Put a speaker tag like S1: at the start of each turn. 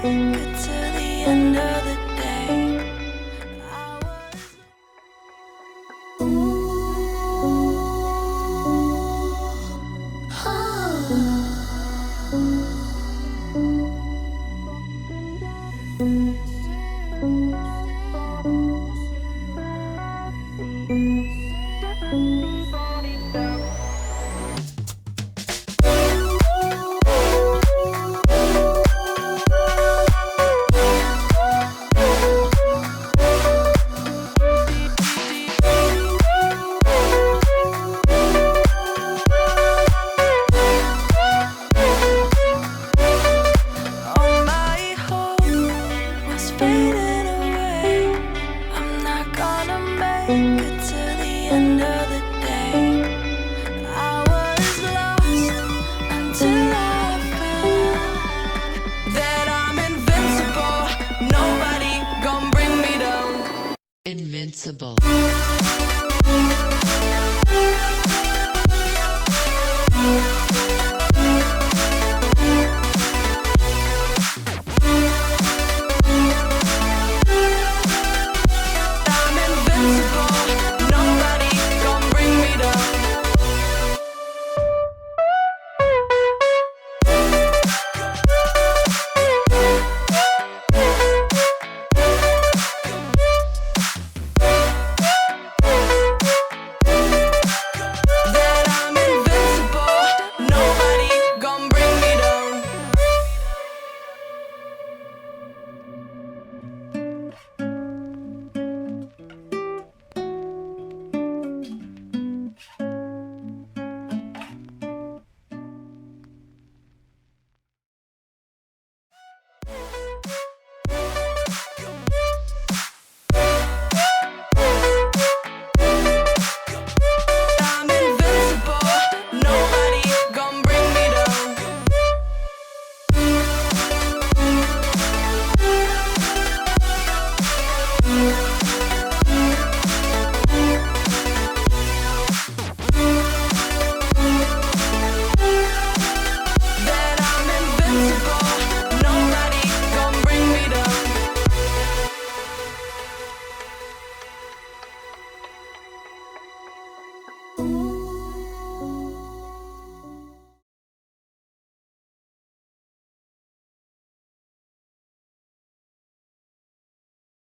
S1: make it to the end of the day. I was all my hope was fading away. I'm not gonna make it to the end of the day. I was lost until I found that I'm invincible. Nobody gonna bring me down.
S2: Invincible.